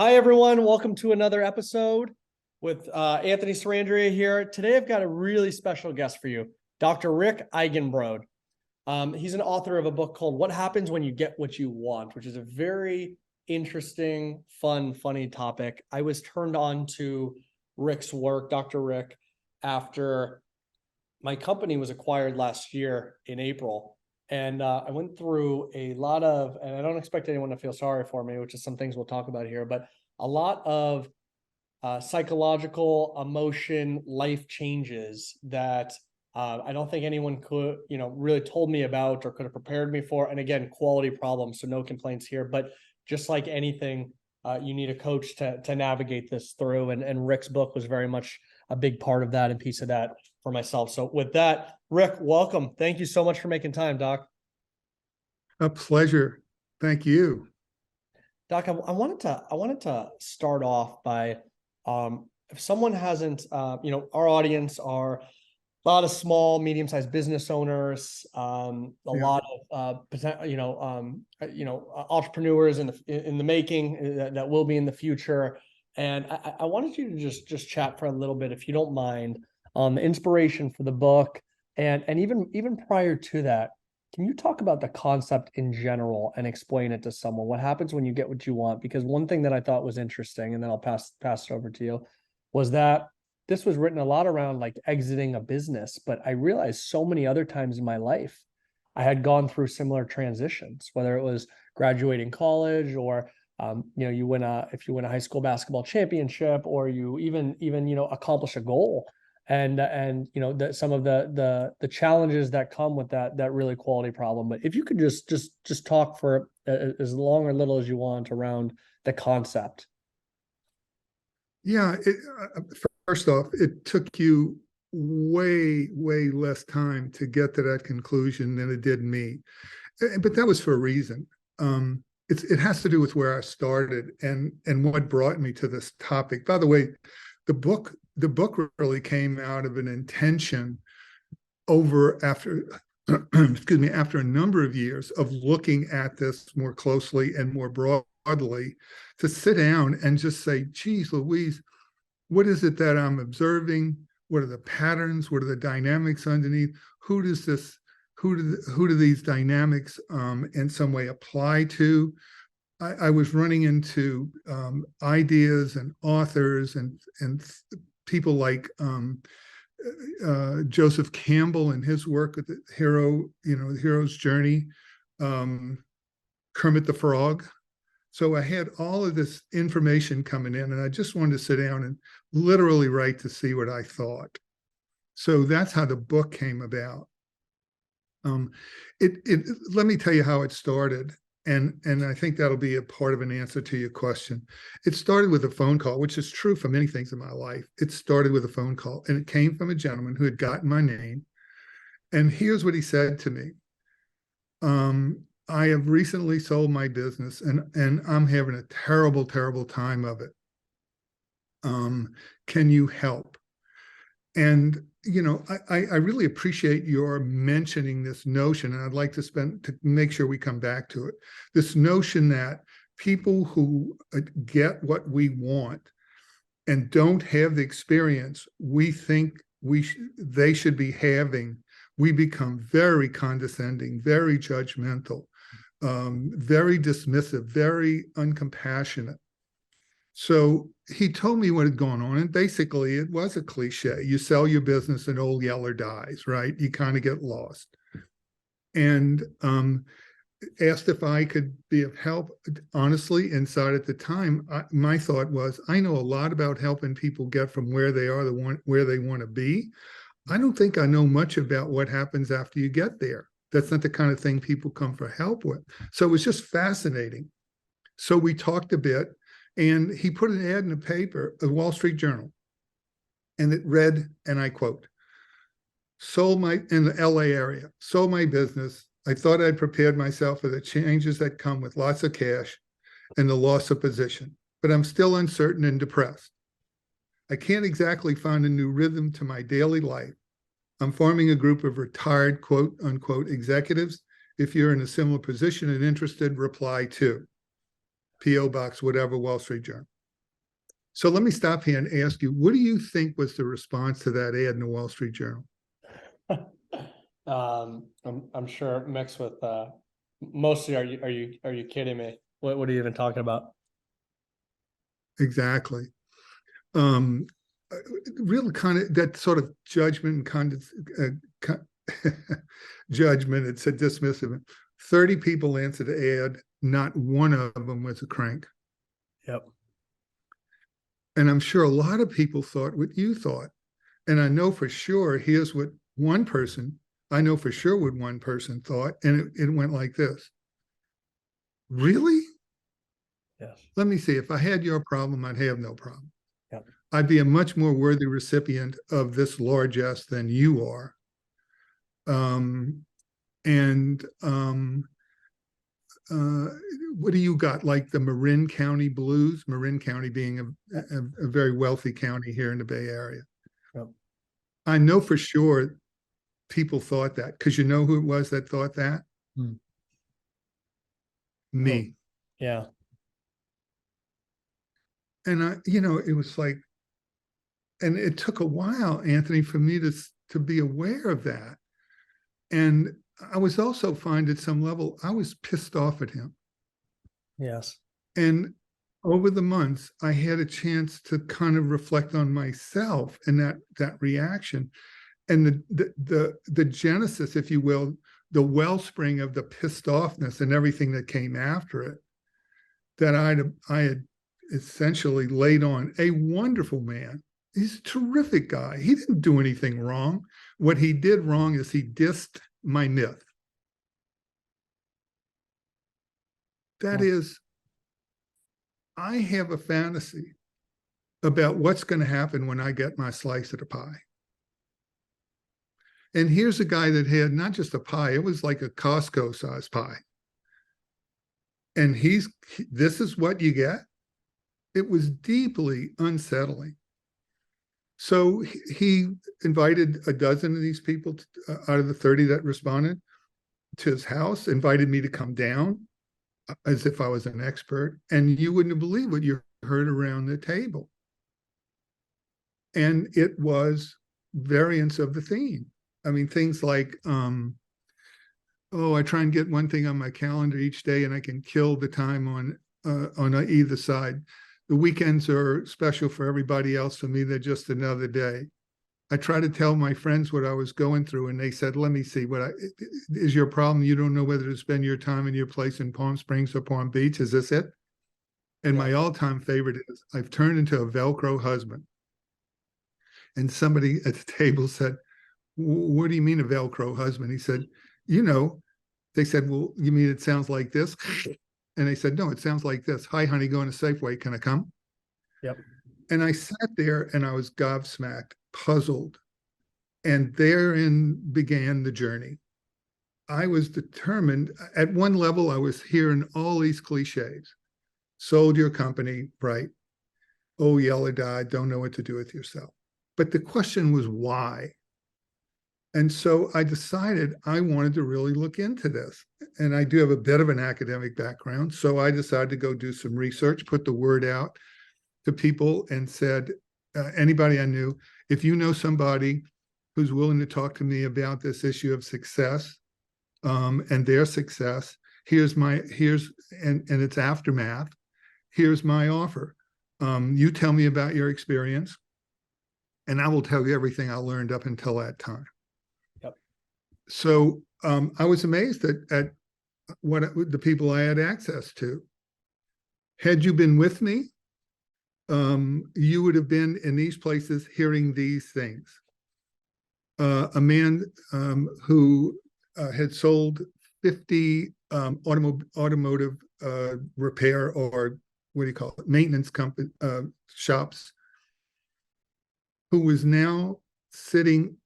Hi, everyone. Welcome to another episode with Anthony Sarandrea here. Today, I've got a really special guest for you, Dr. Rick Eigenbrod. He's an author of a book called What Happens When You Get What You Want, which is a very interesting, funny topic. I was turned on to Rick's work, Dr. Rick, after my company was acquired last year in April. And I went through a lot of, and I don't expect anyone to feel sorry for me, which is some things we'll talk about here, but a lot of psychological, emotion, life changes that I don't think anyone could, really told me about or could have prepared me for. And again, quality problems, so no complaints here. But just like anything, you need a coach to navigate this through. And Rick's book was very much a big part of that and piece of that for myself. So with that, Rick, welcome. Thank you so much for making time, Doc. A pleasure. Thank you. Doc, I wanted to start off by, if someone hasn't, our audience are a lot of small, medium-sized business owners, lot of entrepreneurs in the making that will be in the future. And I wanted you to just chat for a little bit, if you don't mind, on the inspiration for the book, and even prior to that, can you talk about the concept in general and explain it to someone? What happens when you get what you want? Because one thing that I thought was interesting, and then I'll pass it over to you, was that this was written a lot around like exiting a business, but I realized so many other times in my life, I had gone through similar transitions, whether it was graduating college or you win if you win a high school basketball championship, or you even accomplish a goal, and that some of the challenges that come with that really quality problem. But if you could just talk for as long or little as you want around the concept. Yeah. First off, it took you way less time to get to that conclusion than it did me, but that was for a reason. It has to do with where I started and what brought me to this topic. By the way, the book really came out of an intention after after a number of years of looking at this more closely and more broadly, to sit down and just say, geez Louise, what is it that I'm observing? What are the patterns? What are the dynamics underneath? Who do these dynamics in some way apply to? I was running into ideas and authors and people like Joseph Campbell and his work with the hero's journey, Kermit the Frog. So I had all of this information coming in, and I just wanted to sit down and literally write to see what I thought. So that's how the book came about. Let me tell you how it started, and I think that'll be a part of an answer to your question. It started with a phone call, which is true for many things in my life. It started with a phone call, and it came from a gentleman who had gotten my name. And here's what he said to me. I have recently sold my business, and I'm having a terrible time of it. Can you help? And I really appreciate your mentioning this notion, and I'd like to make sure we come back to it. This notion that people who get what we want and don't have the experience we think they should be having, we become very condescending, very judgmental, very dismissive, very uncompassionate. So he told me what had gone on, and basically it was a cliche. You sell your business and Old Yeller dies, right? You kind of get lost. And asked if I could be of help. Honestly, inside at the time, my thought was, I know a lot about helping people get from where they are to where they want to be. I don't think I know much about what happens after you get there. That's not the kind of thing people come for help with. So it was just fascinating. So we talked a bit, and he put an ad in the paper, the Wall Street Journal, and it read, and I quote, in the LA area, sold my business. I thought I'd prepared myself for the changes that come with lots of cash and the loss of position, but I'm still uncertain and depressed. I can't exactly find a new rhythm to my daily life. I'm forming a group of retired, quote unquote, executives. If you're in a similar position and interested, reply to. P.O. Box, whatever, Wall Street Journal. So let me stop here and ask you, what do you think was the response to that ad in the Wall Street Journal? I'm sure mixed with mostly are you kidding me? What are you even talking about? Exactly. Real kind of that sort of judgment and kind of judgment. It said dismissive. 30 people answered the ad. Not one of them was a crank. Yep. And I'm sure a lot of people thought what you thought. And I know for sure, here's what one person, I know for sure what one person thought. And it went like this. Really? Yes. Let me see. If I had your problem, I'd have no problem. Yep. I'd be a much more worthy recipient of this largesse than you are. What do you got? Like the Marin County Blues, Marin County being a very wealthy county here in the Bay Area. Yep. I know for sure people thought that, because you know who it was that thought that? Me. Yeah. And it was like, and it took a while, Anthony, for me to be aware of that. And I was also find at some level, I was pissed off at him. Yes. And over the months, I had a chance to kind of reflect on myself and that reaction, and the genesis, if you will, the wellspring of the pissed offness and everything that came after it, that I had essentially laid on a wonderful man. He's a terrific guy. He didn't do anything wrong. What he did wrong is he dissed my myth. That is, I have a fantasy about what's going to happen when I get my slice of the pie. And here's a guy that had not just a pie, it was like a Costco size pie. And this is what you get. It was deeply unsettling. So he invited a dozen of these people out of the 30 that responded to his house, invited me to come down as if I was an expert. And you wouldn't believe what you heard around the table. And it was variants of the theme. I mean, things like, I try and get one thing on my calendar each day and I can kill the time on either side. The weekends are special for everybody else. For me, they're just another day. I try to tell my friends what I was going through, and they said, let me see, is your problem you don't know whether to spend your time in your place in Palm Springs or Palm Beach? Is this it? And my all-time favorite is, I've turned into a Velcro husband. And somebody at the table said, what do you mean a Velcro husband? He said, they said, well, you mean it sounds like this? And they said, no, it sounds like this. Hi, honey, going to Safeway. Can I come? Yep. And I sat there and I was gobsmacked, puzzled. And therein began the journey. I was determined. At one level, I was hearing all these cliches. Sold your company, right? Oh, yell or die, don't know what to do with yourself. But the question was why? And so I decided I wanted to really look into this. And I do have a bit of an academic background. So I decided to go do some research, put the word out to people and said, anybody I knew, if you know somebody who's willing to talk to me about this issue of success and their success, here's and its aftermath, here's my offer. You tell me about your experience and I will tell you everything I learned up until that time. So I was amazed at what the people I had access to. Had you been with me, you would have been in these places hearing these things. A man who had sold 50 automotive repair, or what do you call it, maintenance company shops, who was now sitting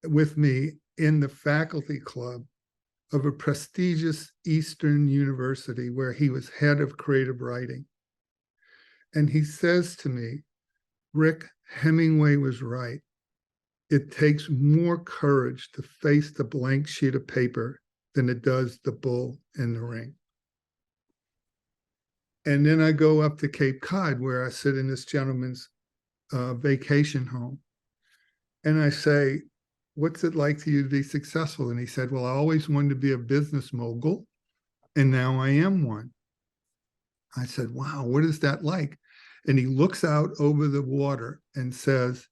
with me in the faculty club of a prestigious Eastern university where he was head of creative writing. And he says to me, Rick, Hemingway was right. It takes more courage to face the blank sheet of paper than it does the bull in the ring. And then I go up to Cape Cod, where I sit in this gentleman's vacation home. And I say, what's it like for you to be successful? And he said, well, I always wanted to be a business mogul, and now I am one. I said, wow, what is that like? And he looks out over the water and says,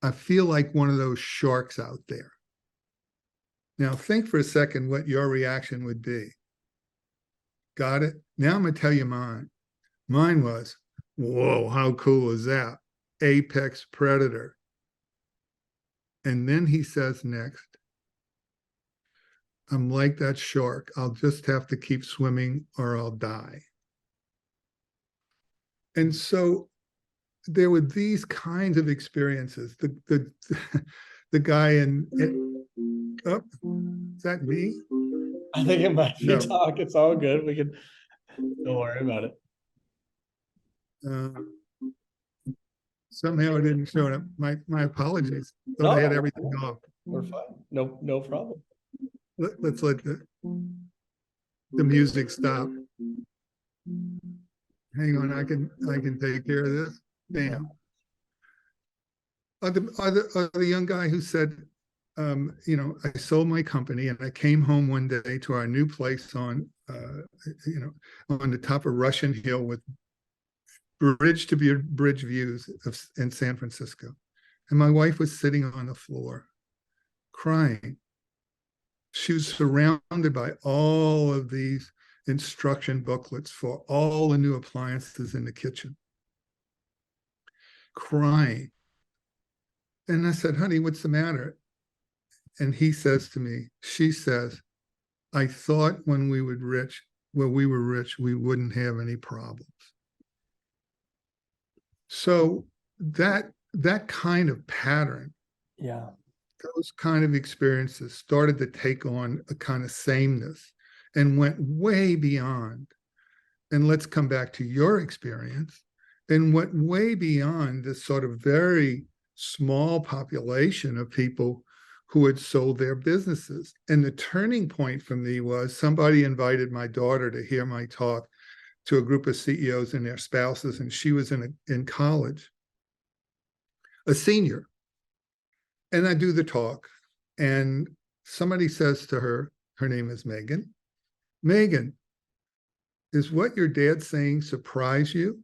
I feel like one of those sharks out there. Now, think for a second what your reaction would be. Got it? Now I'm going to tell you mine. Mine was, whoa, how cool is that? Apex predator. And then he says next, I'm like that shark. I'll just have to keep swimming or I'll die. And so there were these kinds of experiences. The guy oh, is that me? I think it might be No. talk. It's all good. We can, don't worry about it. Somehow it didn't show up. My apologies. Thought No, I had everything off. we're fine. No problem. Let's let the music stop. Hang on, I can take care of this. Bam. The young guy who said, I sold my company and I came home one day to our new place on the top of Russian Hill with bridge views in San Francisco. And my wife was sitting on the floor crying. She was surrounded by all of these instruction booklets for all the new appliances in the kitchen, crying. And I said, honey, what's the matter? And she says, I thought when we were rich, we wouldn't have any problems. So that kind of pattern, Yeah, those kind of experiences started to take on a kind of sameness and went way beyond. And let's come back to your experience, and went way beyond this sort of very small population of people who had sold their businesses. And the turning point for me was somebody invited my daughter to hear my talk to a group of CEOs and their spouses, and she was in college, a senior. And I do the talk, and somebody says to her, her name is Megan, is what your dad's saying surprise you?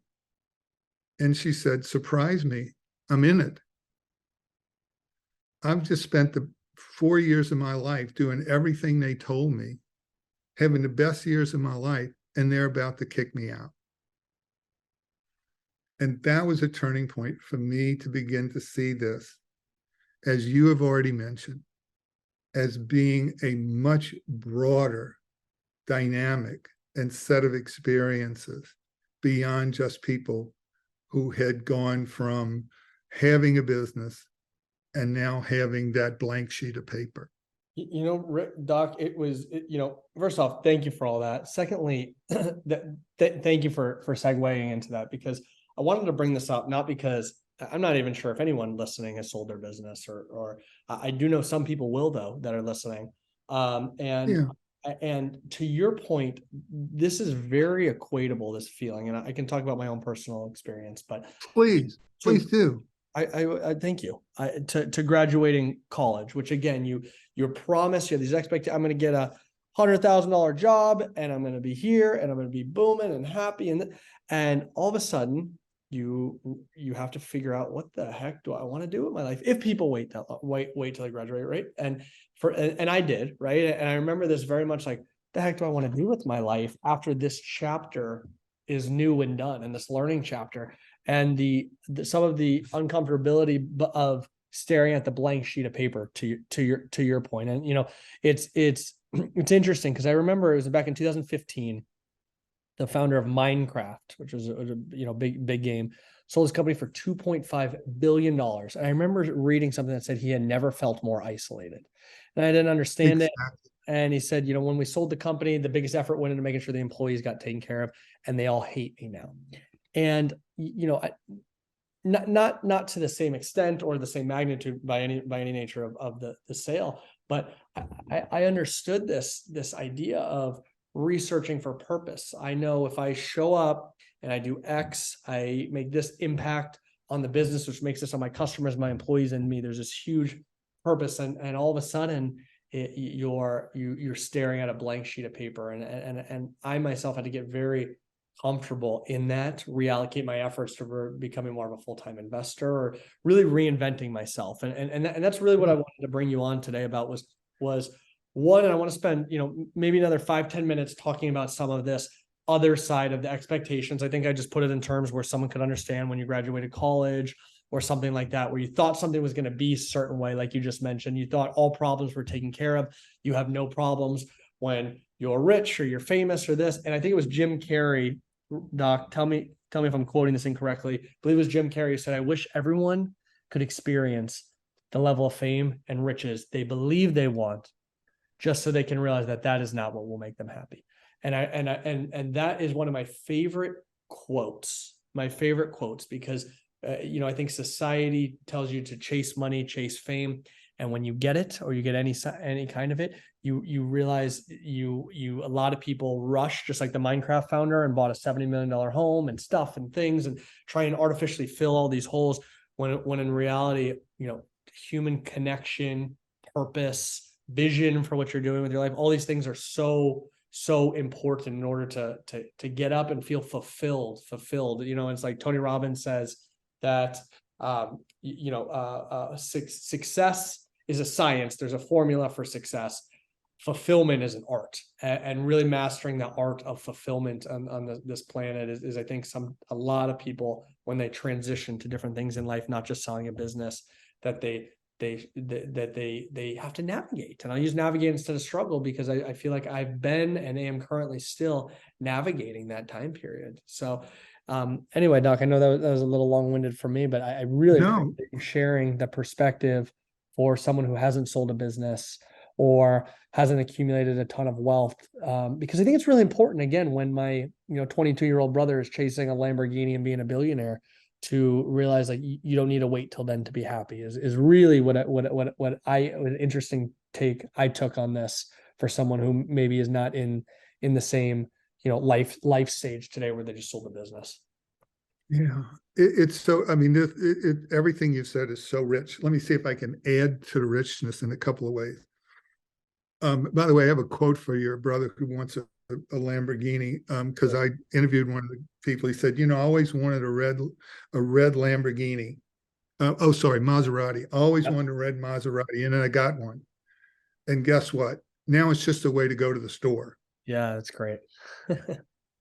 And she said, surprise me, I'm in it. I've just spent the 4 years of my life doing everything they told me, having the best years of my life, and they're about to kick me out. And that was a turning point for me to begin to see this, as you have already mentioned, as being a much broader dynamic and set of experiences beyond just people who had gone from having a business and now having that blank sheet of paper. Doc, first off, thank you for all that. Secondly, thank you for segueing into that, because I wanted to bring this up, not because I'm not even sure if anyone listening has sold their business, or I do know some people will, though, that are listening. And to your point, this is very equatable, this feeling, and I can talk about my own personal experience, but please do. I thank you. To graduating college, which again, you're promised, you have these expectations. I'm going to get a $100,000 job, and I'm going to be here, and I'm going to be booming and happy, and all of a sudden, you have to figure out, what the heck do I want to do with my life? If people wait till I graduate, right? And I did, right? And I remember this very much, like, the heck do I want to do with my life after this chapter is new and done, and this learning chapter, and some of the uncomfortability of staring at the blank sheet of paper, to your point. And it's interesting, because I remember it was back in 2015. The founder of Minecraft, which was a big game, sold his company for $2.5 billion. And I remember reading something that said he had never felt more isolated. And I didn't understand it. And he said, when we sold the company, the biggest effort went into making sure the employees got taken care of, and they all hate me now. And, not to the same extent or the same magnitude by any nature of the sale, but I understood this idea of, researching for purpose. I know if I show up and I do X, I make this impact on the business, which makes this on my customers, my employees, and me. There's this huge purpose, and all of a sudden you're staring at a blank sheet of paper. And I myself had to get very comfortable in that, reallocate my efforts to becoming more of a full-time investor, or really reinventing myself. And that's really what I wanted to bring you on today about was one, and I want to spend, maybe another 5-10 minutes talking about some of this other side of the expectations. I think I just put it in terms where someone could understand when you graduated college or something like that, where you thought something was going to be a certain way, like you just mentioned. You thought all problems were taken care of. You have no problems when you're rich or you're famous or this. And I think it was Jim Carrey, Doc, tell me if I'm quoting this incorrectly. I believe it was Jim Carrey who said, "I wish everyone could experience the level of fame and riches they believe they want, just so they can realize that that is not what will make them happy." And that is one of my favorite quotes, because I think society tells you to chase money, chase fame, and when you get it, or you get any kind of it, you realize a lot of people rush, just like the Minecraft founder, and bought a $70 million home and stuff and things, and try and artificially fill all these holes, when in reality, human connection, purpose, vision for what you're doing with your life, all these things are so important in order to get up and feel fulfilled. It's like Tony Robbins says that success is a science. There's a formula for success. Fulfillment is an art, and really mastering the art of fulfillment on this planet is I think a lot of people, when they transition to different things in life, not just selling a business, that they have to navigate. And I'll use navigate instead of struggle, because I feel like I've been and am currently still navigating that time period. So anyway, Doc, I know that was a little long-winded for me, but I really appreciate you sharing the perspective for someone who hasn't sold a business or hasn't accumulated a ton of wealth, because I think it's really important, again, when my 22-year-old brother is chasing a Lamborghini and being a billionaire, to realize like you don't need to wait till then to be happy is really an interesting take I took on this, for someone who maybe is not in the same life stage today where they just sold the business. Yeah, it's so, I mean, everything you said is so rich. Let me see if I can add to the richness in a couple of ways. By the way, I have a quote for your brother who wants a Lamborghini, because I interviewed one of the people. He said, I always wanted a red Lamborghini. Maserati. Always wanted a red Maserati, and then I got one. And guess what? Now it's just a way to go to the store. Yeah, that's great.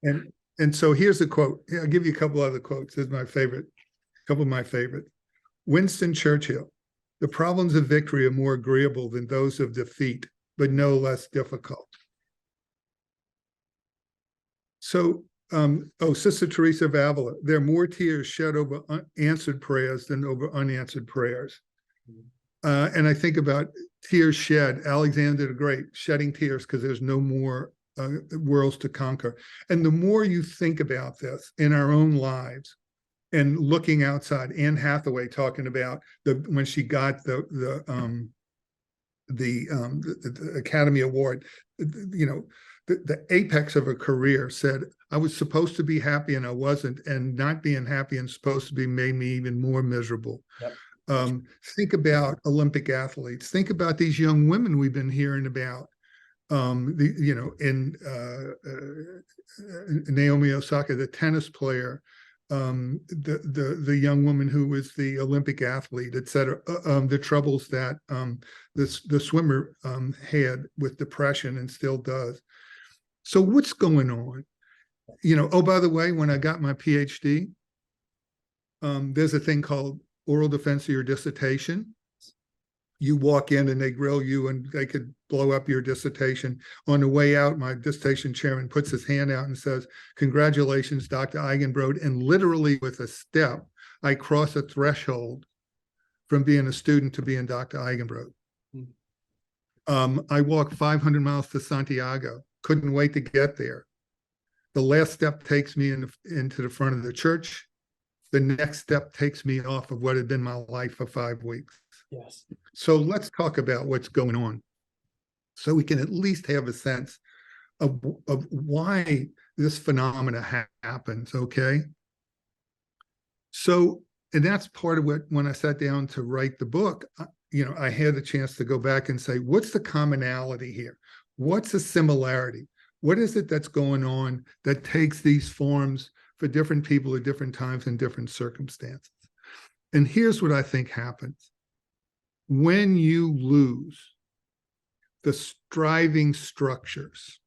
and so here's the quote. I'll give you a couple other quotes. This is my favorite. A couple of my favorite. Winston Churchill: "The problems of victory are more agreeable than those of defeat, but no less difficult." So, Sister Teresa of Avila: "There are more tears shed over answered prayers than over unanswered prayers." And I think about tears shed. Alexander the Great shedding tears because there's no more worlds to conquer. And the more you think about this in our own lives, and looking outside, Anne Hathaway talking about when she got the Academy Award, the apex of her career, said, "I was supposed to be happy and I wasn't, and not being happy and supposed to be made me even more miserable." Yep. Think about Olympic athletes. Think about these young women we've been hearing about. Naomi Osaka, the tennis player, the young woman who was the Olympic athlete, et cetera. The troubles that the swimmer had with depression and still does. So what's going on? By the way, when I got my PhD, there's a thing called oral defense of your dissertation. You walk in and they grill you and they could blow up your dissertation. On the way out, my dissertation chairman puts his hand out and says, "Congratulations, Dr. Eigenbrod." And literally with a step, I cross a threshold from being a student to being Dr. Eigenbrod. I walked 500 miles to Santiago. Couldn't wait to get there. The last step takes me into the front of the church. The next step takes me off of what had been my life for 5 weeks. Yes. So let's talk about what's going on, so we can at least have a sense of why this phenomena happens. Okay. So, and that's part of what, when I sat down to write the book, I had a chance to go back and say, what's the commonality here? What's the similarity? What is it that's going on that takes these forms for different people at different times and different circumstances? And here's what I think happens. When you lose the striving structures,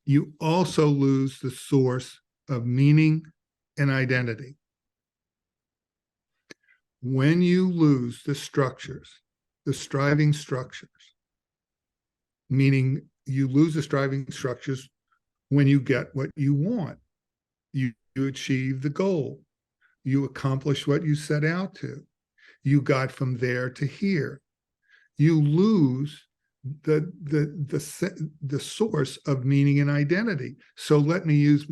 you also lose the source of meaning and identity. When you lose the structures, the striving structures, meaning you lose the striving structures when you get what you want, you achieve the goal, you accomplish what you set out to, you got from there to here. You lose the source of meaning and identity. So let me use,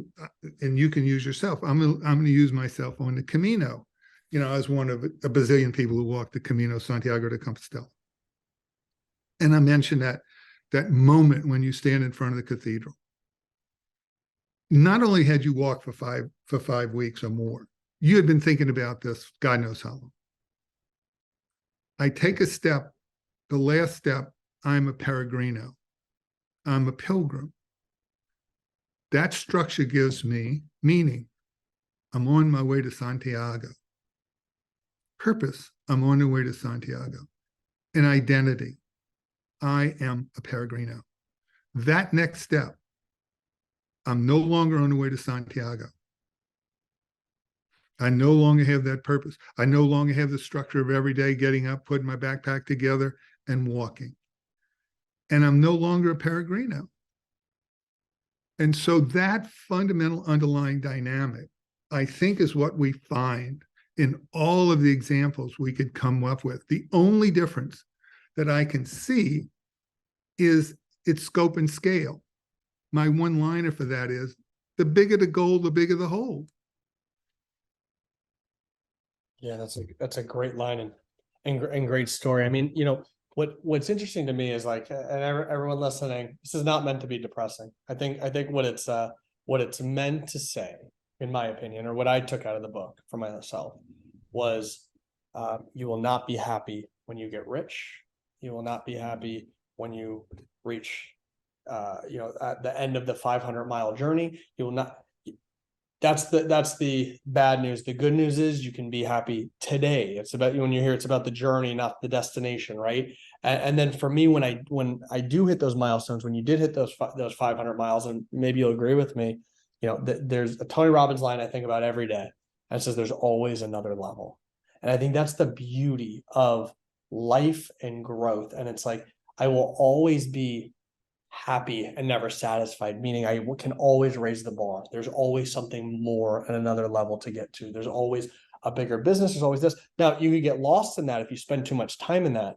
and you can use yourself. I'm going to use myself on the Camino. I was one of a bazillion people who walked the Camino Santiago de Compostela. And I mentioned that moment when you stand in front of the cathedral. Not only had you walked for 5 weeks or more, you had been thinking about this, God knows how long. I take a step, the last step, I'm a peregrino. I'm a pilgrim. That structure gives me meaning. I'm on my way to Santiago. Purpose, I'm on the way to Santiago. An identity, I am a peregrino. That next step, I'm no longer on the way to Santiago. I no longer have that purpose. I no longer have the structure of every day getting up, putting my backpack together, and walking. And I'm no longer a peregrino. And so that fundamental underlying dynamic, I think, is what we find in all of the examples we could come up with. The only difference that I can see is its scope and scale. My one-liner for that is, the bigger the goal, the bigger the hole. Yeah, that's a great line and great story. I mean, what's interesting to me is like, and everyone listening, this is not meant to be depressing. I think what it's meant to say, in my opinion, or what I took out of the book for myself, was you will not be happy when you get rich. You will not be happy when you reach at the end of the 500-mile journey. You will not. That's the bad news. The good news is you can be happy today. It's about, when you're here, it's about the journey, not the destination, right? And then for me, when I do hit those milestones, when you did hit those 500 miles, and maybe you'll agree with me, there's a Tony Robbins line I think about every day, and it says there's always another level. And I think that's the beauty of life and growth. And it's like, I will always be happy and never satisfied, meaning I can always raise the bar. There's always something more and another level to get to. There's always a bigger business. There's always this. Now, you could get lost in that if you spend too much time in that.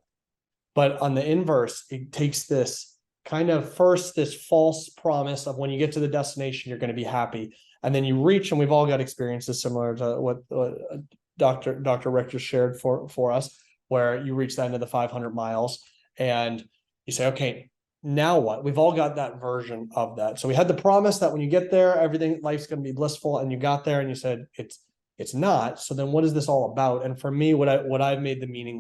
But on the inverse, it takes this kind of this false promise of when you get to the destination, you're going to be happy. And then you reach, and we've all got experiences similar to what Dr. Rick just shared for us, where you reach the end of the 500 miles and you say, okay, now what? We've all got that version of that. So we had the promise that when you get there, life's going to be blissful, and you got there and you said it's not. So then what is this all about? And for me, what I've made the meaning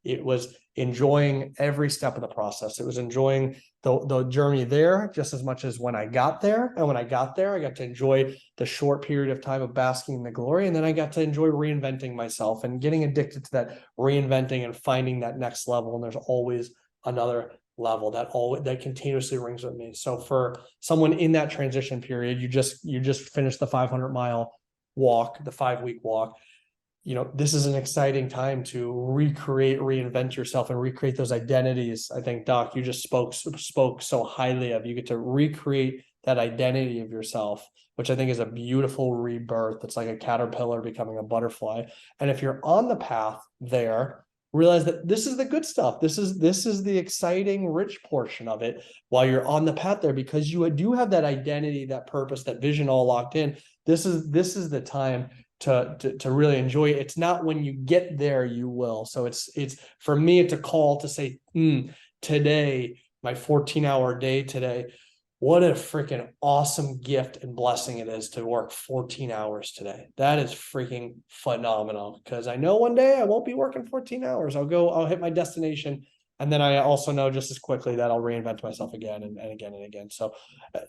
it was enjoying every step of the process. It was enjoying the journey there just as much as when I got there. And when I got there, I got to enjoy the short period of time of basking in the glory. And then I got to enjoy reinventing myself and getting addicted to that reinventing and finding that next level. And there's always another level that continuously rings with me. So for someone in that transition period, you just finished the 500-mile walk, the 5-week walk. This is an exciting time to reinvent yourself and recreate those identities. I think, Doc, you just spoke so highly of. You get to recreate that identity of yourself, which I think is a beautiful rebirth. It's like a caterpillar becoming a butterfly. And if you're on the path there, realize that this is the good stuff. This is the exciting, rich portion of it while you're on the path there, because you do have that identity, that purpose, that vision all locked in. This is the time to really enjoy it. It's not when you get there you will. So it's for me, it's a call to say, today my 14-hour day today. What a freaking awesome gift and blessing it is to work 14 hours today. That is freaking phenomenal, because I know one day I won't be working 14 hours. I'll hit my destination. And then I also know just as quickly that I'll reinvent myself again and again and again. So,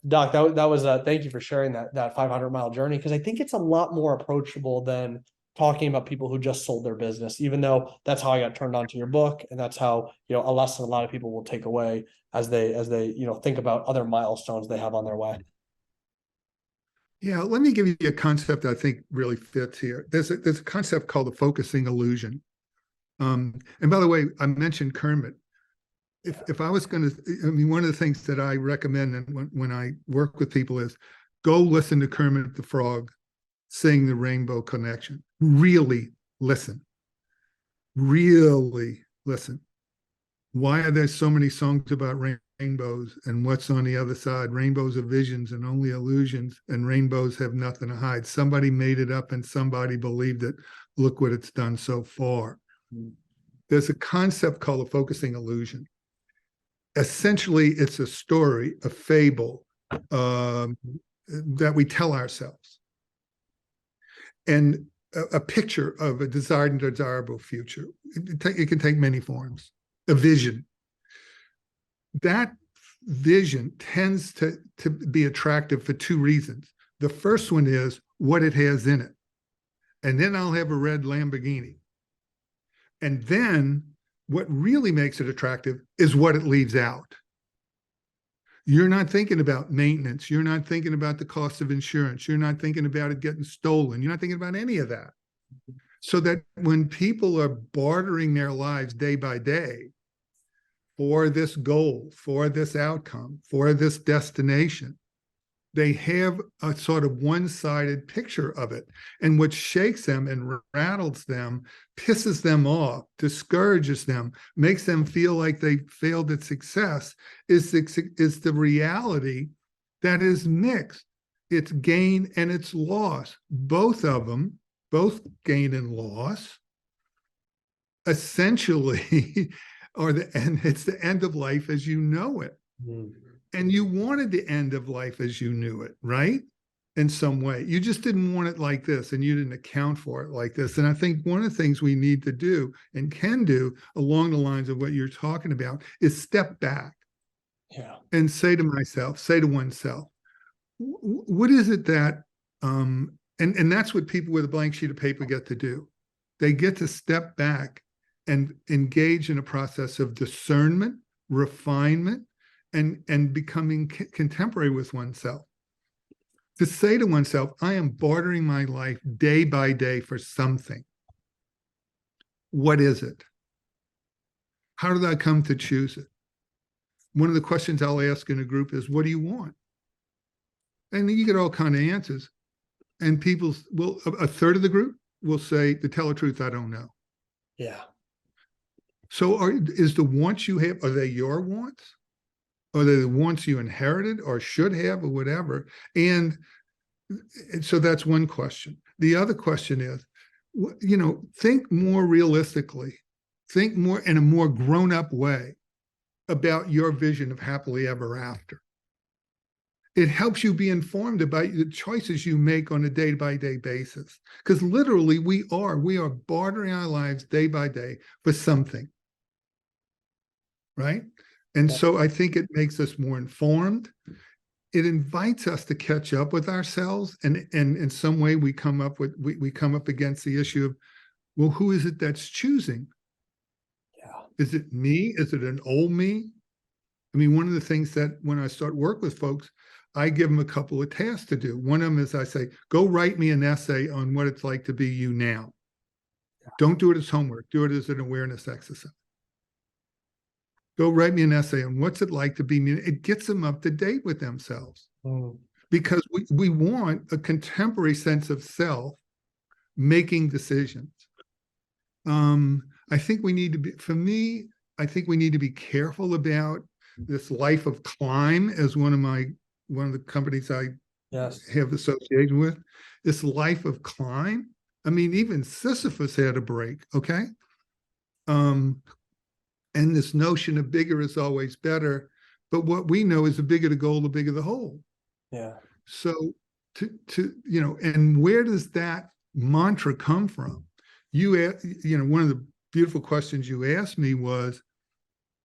Doc, that was thank you for sharing that 500-mile journey, because I think it's a lot more approachable than talking about people who just sold their business, even though that's how I got turned on to your book. And that's how, a lesson a lot of people will take away as they think about other milestones they have on their way. Yeah, let me give you a concept I think really fits here. There's a concept called the focusing illusion. And by the way, I mentioned Kermit. If I was going to, I mean, one of the things that I recommend and when I work with people is go listen to Kermit the Frog sing the Rainbow Connection. Really listen. Really listen. Why are there so many songs about rainbows and what's on the other side? Rainbows are visions and only illusions, and rainbows have nothing to hide. Somebody made it up and somebody believed it. Look what it's done so far. There's a concept called the focusing illusion. Essentially, it's a story, a fable that we tell ourselves, and a picture of a desired and desirable future. It can take many forms. A vision. That vision tends to be attractive for two reasons. The first one is what it has in it. And then I'll have a red Lamborghini. And then what really makes it attractive is what it leaves out. You're not thinking about maintenance. You're not thinking about the cost of insurance. You're not thinking about it getting stolen. You're not thinking about any of that. So that when people are bartering their lives day by day for this goal, for this outcome, for this destination, they have a sort of one-sided picture of it. And what shakes them and rattles them, pisses them off, discourages them, makes them feel like they failed at success is the reality that is mixed. It's gain and it's loss. Both of them, both gain and loss, essentially and it's the end of life as you know it. And you wanted the end of life as you knew it, right? In some way. You just didn't want it like this, and you didn't account for it like this. And I think one of the things we need to do and can do along the lines of what you're talking about is step back and say to oneself, what is it that, and that's what people with a blank sheet of paper get to do. They get to step back and engage in a process of discernment, refinement, and becoming contemporary with oneself. To say to oneself, I am bartering my life day by day for something. What is it? How did I come to choose it? One of the questions I'll ask in a group is, what do you want? And you get all kinds of answers. And people will, a third of the group will say, to tell the truth, I don't know. Yeah. So is the wants you have, are they your wants? Or the wants you inherited or should have or whatever? And so that's one question. The other question is, think more realistically, think more in a more grown-up way about your vision of happily ever after. It helps you be informed about the choices you make on a day-by-day basis. Because literally we are bartering our lives day by day for something. Right? And so I think it makes us more informed. It invites us to catch up with ourselves. And in some way we come up against the issue of, well, who is it that's choosing? Yeah. Is it me? Is it an old me? I mean, one of the things that when I start work with folks, I give them a couple of tasks to do. One of them is I say, go write me an essay on what it's like to be you now. Yeah. Don't do it as homework. Do it as an awareness exercise. Go write me an essay on what's it like to be me. It gets them up to date with themselves. Because we want a contemporary sense of self making decisions. I think we need to be, for me, I think we need to be careful about this life of climb as one of the companies I have association with. This life of climb. I mean, even Sisyphus had a break, okay? And this notion of bigger is always better but what we know is the bigger the goal, the bigger the hole. Yeah. So and where does that mantra come from? One of the beautiful questions you asked me was,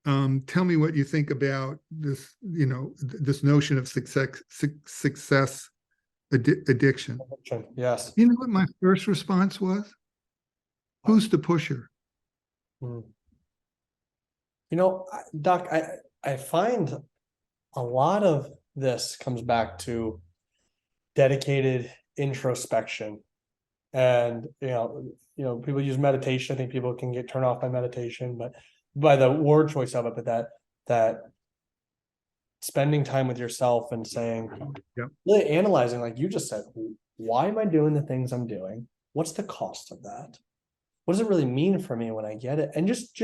tell me what you think about this, this notion of success addiction. Yes. You know what my first response was? Who's the pusher? Doc, I find a lot of this comes back to dedicated introspection. And people use meditation. I think people can get turned off by meditation, but by the word choice of it, but that spending time with yourself and saying, Yep. really analyzing, like you just said, why am I doing the things I'm doing? What's the cost of that? What does it really mean for me when I get it? And just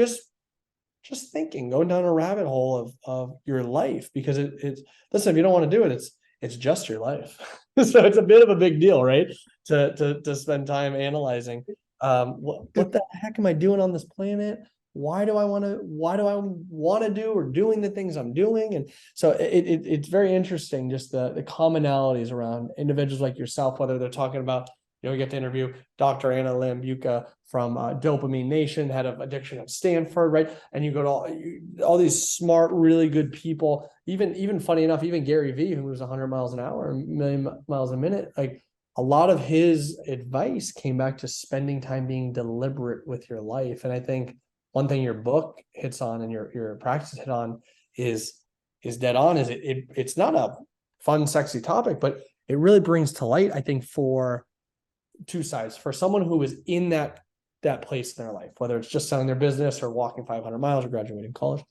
thinking, going down a rabbit hole of your life, because it's listen, if you don't want to do it, it's just your life. So it's a bit of a big deal, right? To spend time analyzing what the heck am I doing on this planet? Why do I want to do or doing the things I'm doing? And so it's very interesting, just the commonalities around individuals like yourself, whether they're talking about, we get to interview Dr. Anna Lambuka from Dopamine Nation, head of addiction at Stanford, right? And you go to all these smart, really good people, even funny enough, even Gary Vee, who moves 100 miles an hour, a million miles a minute, like a lot of his advice came back to spending time being deliberate with your life. And I think one thing your book hits on and your practice hit on is dead on, is it's not a fun, sexy topic, but it really brings to light, I think, for two sides. For someone who is in that place in their life, whether it's just selling their business or walking 500 miles or graduating college,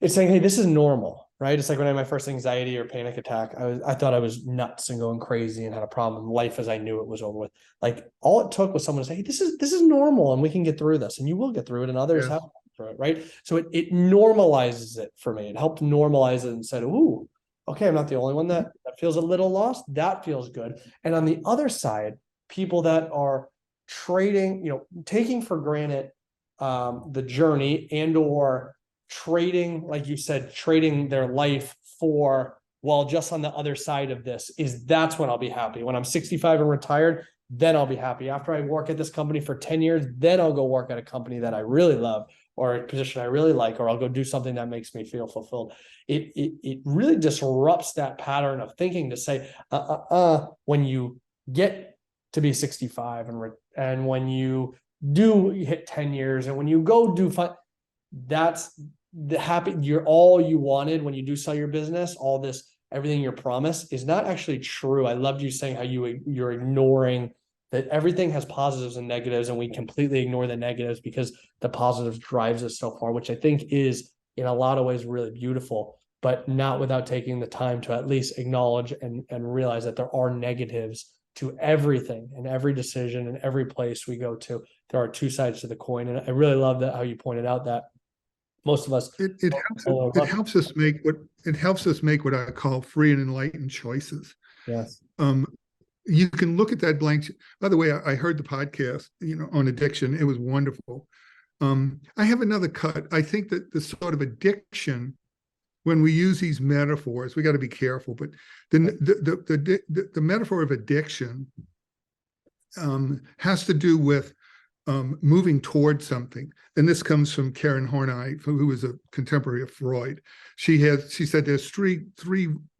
it's saying, hey, this is normal, right? It's like when I had my first anxiety or panic attack, I thought I was nuts and going crazy and had a problem. Life as I knew it was over with. Like all it took was someone to say, hey, this is normal and we can get through this, and you will get through it, and others have through it, right? So it normalizes it for me. It helped normalize it and said, ooh, okay, I'm not the only one that feels a little lost. That feels good. And on the other side, people that are trading, taking for granted the journey, and or trading, like you said, trading their life for, well, just on the other side of this that's when I'll be happy. When I'm 65 and retired, then I'll be happy. After I work at this company for 10 years, then I'll go work at a company that I really love, or a position I really like, or I'll go do something that makes me feel fulfilled. It really disrupts that pattern of thinking to say, when you get to be 65 and when you do hit 10 years and when you go do fun, that's the happy, you're all you wanted when you do sell your business, all this, everything you're promised is not actually true. I loved you saying how you're ignoring that everything has positives and negatives, and we completely ignore the negatives because the positives drives us so far, which I think is in a lot of ways really beautiful, but not without taking the time to at least acknowledge and realize that there are negatives to everything and every decision and every place we go to. There are two sides to the coin. And I really love that how you pointed out that most of us it helps us make what I call free and enlightened choices. Yes. You can look at that blank. By the way, I heard the podcast, on addiction. It was wonderful. I have another cut. I think that the sort of addiction, when we use these metaphors, we got to be careful. But the metaphor of addiction has to do with moving towards something. And this comes from Karen Horney, who was a contemporary of Freud. She said there's three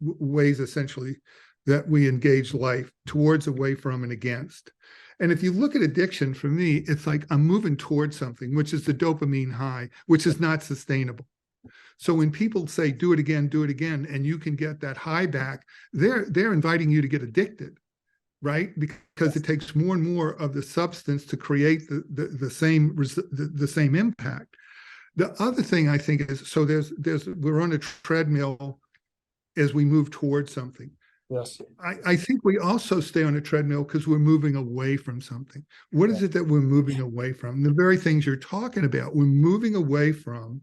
ways essentially that we engage life: towards, away from, and against. And if you look at addiction, for me, it's like I'm moving towards something, which is the dopamine high, which is not sustainable. So when people say, do it again, and you can get that high back, they're inviting you to get addicted, right? Because it takes more and more of the substance to create the same impact. The other thing I think is, so we're on a treadmill as we move towards something. Yes. I think we also stay on a treadmill because we're moving away from something. What is it that we're moving away from? The very things you're talking about. We're moving away from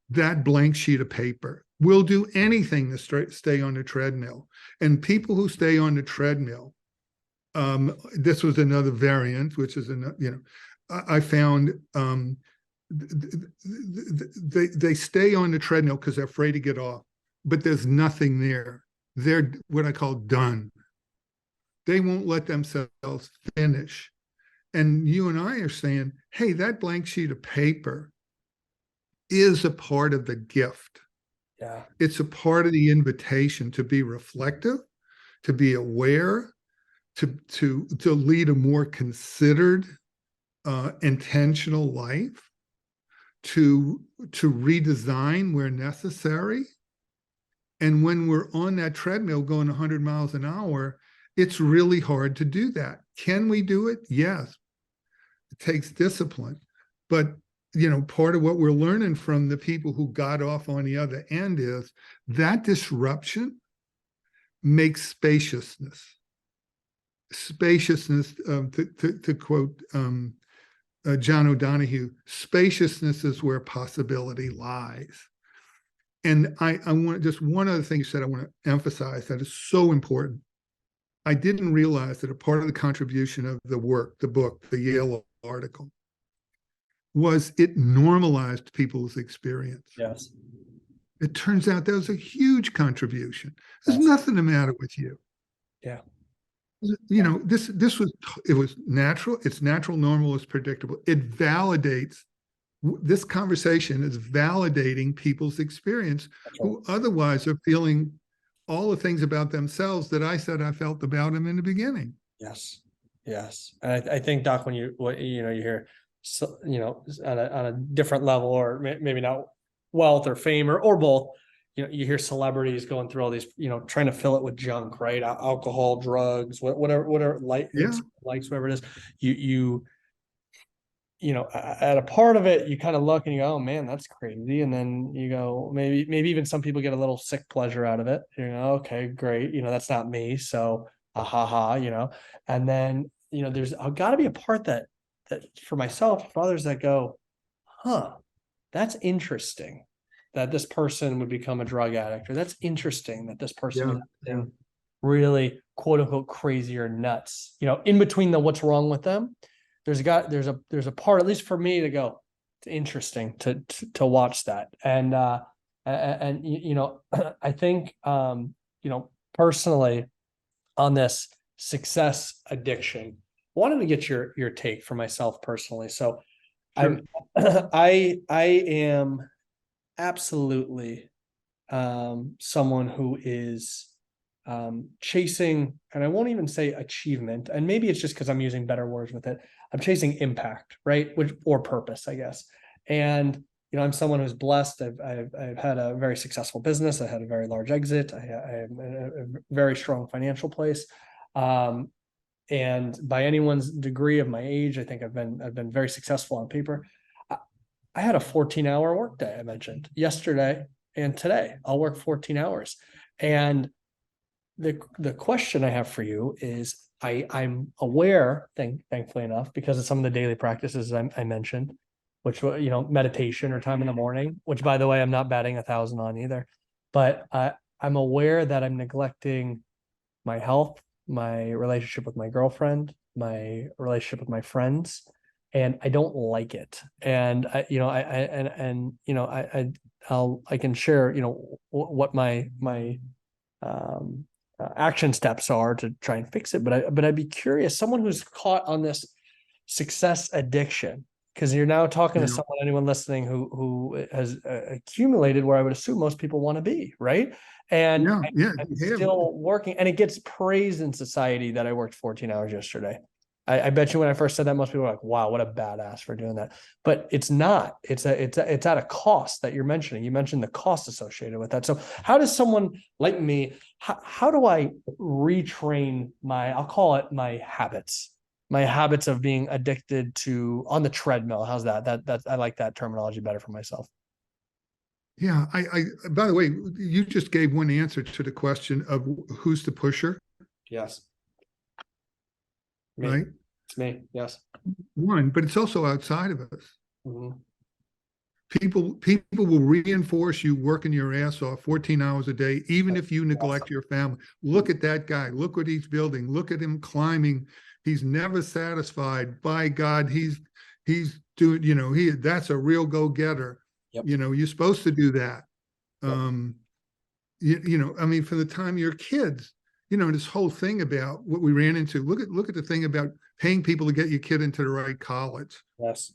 that blank sheet of paper. We'll do anything to stay on the treadmill. And people who stay on the treadmill, this was another variant, which is, I found they stay on the treadmill because they're afraid to get off. but there's nothing there. They're what I call done. They won't let themselves finish. And you and I are saying, hey, that blank sheet of paper is a part of the gift. Yeah. It's a part of the invitation to be reflective, to be aware, to lead a more considered, intentional life, to redesign where necessary. And when we're on that treadmill going 100 miles an hour, it's really hard to do that. Can we do it? Yes. It takes discipline. But, part of what we're learning from the people who got off on the other end is that disruption makes spaciousness. Spaciousness, to quote John O'Donohue, spaciousness is where possibility lies. And I want just one other thing you said I want to emphasize that is so important. I didn't realize that a part of the contribution of the work, the book, the Yale article, was it normalized people's experience. Yes. It turns out that was a huge contribution. There's Yes. nothing the matter with you. Yeah. This was natural. It's natural, normal, it's predictable. It validates, this conversation is validating people's experience who otherwise are feeling all the things about themselves that I said I felt about them in the beginning. Yes. Yes. And I think, Doc, when you hear, on a different level, or maybe not wealth or fame or both, you hear celebrities going through all these, trying to fill it with junk, right? Alcohol, drugs, whatever, likes, whatever it is. At a part of it, you kind of look and you go, oh man, that's crazy. And then you go, maybe even some people get a little sick pleasure out of it. Okay, great. That's not me. So, and then, there's got to be a part that for myself, for others that go, that's interesting that this person would become a drug addict, or that's interesting that this person is really quote unquote crazy or nuts, in between the what's wrong with them. There's a part, at least for me, to go, it's interesting to watch that. And I think, personally on this success addiction, wanted to get your take for myself personally. So Sure. I am absolutely someone who is chasing, and I won't even say achievement, and maybe it's just because I'm using better words with it. I'm chasing impact, right? Or purpose, I guess. And I'm someone who's blessed. I've had a very successful business. I had a very large exit. I am in a very strong financial place. And by anyone's degree of my age, I think I've been very successful on paper. I had a 14-hour workday. I mentioned yesterday and today. I'll work 14 hours. And the question I have for you is, I'm aware, thankfully enough, because of some of the daily practices I mentioned, which, meditation or time in the morning, which, by the way, I'm not batting 1,000 on either. But I'm aware that I'm neglecting my health, my relationship with my girlfriend, my relationship with my friends, and I don't like it. And I can share, what my action steps are to try and fix it. But I'd be curious, someone who's caught on this success addiction, because you're now talking to someone, anyone listening who has accumulated where I would assume most people want to be, right? And I'm still working, and it gets praised in society that I worked 14 hours yesterday. I bet you when I first said that, most people were like, wow, what a badass for doing that. But it's not. It's at a cost that you're mentioning. You mentioned the cost associated with that. So how does someone like me, how do I retrain I'll call it my habits of being addicted to on the treadmill? How's that? I like that terminology better for myself. Yeah. I by the way, you just gave one answer to the question of who's the pusher. Yes. Me. Right. It's me. Yes. One, but it's also outside of us. Mm-hmm. People will reinforce you working your ass off 14 hours a day, even if you neglect your family. Look at that guy. Look what he's building. Look at him climbing. He's never satisfied. By God, he's doing, that's a real go-getter. Yep. You're supposed to do that. I mean, from the time you're kids, this whole thing about what we ran into. Look at the thing about paying people to get your kid into the right college, Yes.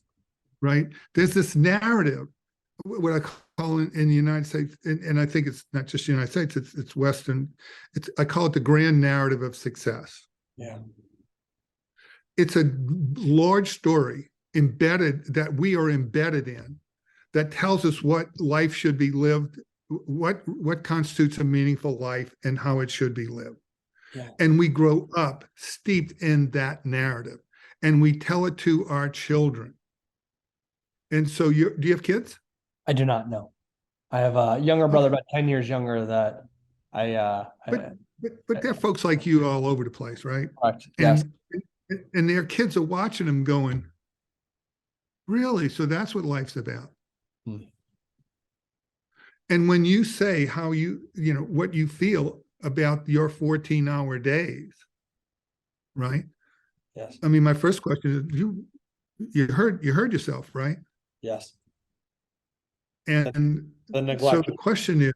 right? There's this narrative, what I call in the United States, and I think it's not just the United States, it's Western. I call it the grand narrative of success. Yeah. It's a large story that we are embedded in, that tells us what life should be lived, what constitutes a meaningful life, and how it should be lived. Yeah. And we grow up steeped in that narrative, and we tell it to our children. And so, do you have kids? I do not know. I have a younger brother, about 10 years younger, that but there are folks like you all over the place, right? correct. Yes. And their kids are watching them going, really? So that's what life's about. Hmm. And when you say how what you feel about your 14-hour days, right? Yes. I mean, my first question is, you heard yourself, right? Yes. And The so neglect. the question is,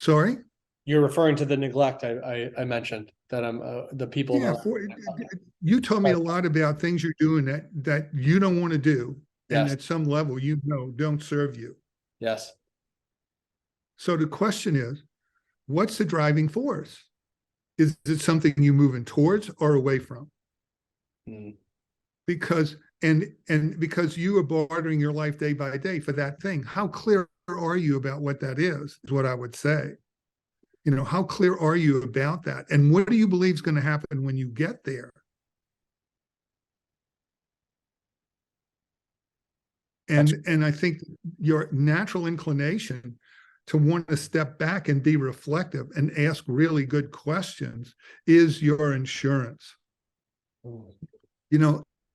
sorry? You're referring to the neglect I mentioned, that I'm the people. Yeah, you told me a lot about things you're doing that you don't want to do, and Yes. at some level, don't serve you. Yes. So the question is, what's the driving force? Is it something you're moving towards or away from? Mm. Because because you are bartering your life day by day for that thing. How clear are you about what that is what I would say. How clear are you about that? And what do you believe is going to happen when you get there? And I think your natural inclination to want to step back and be reflective and ask really good questions is your insurance.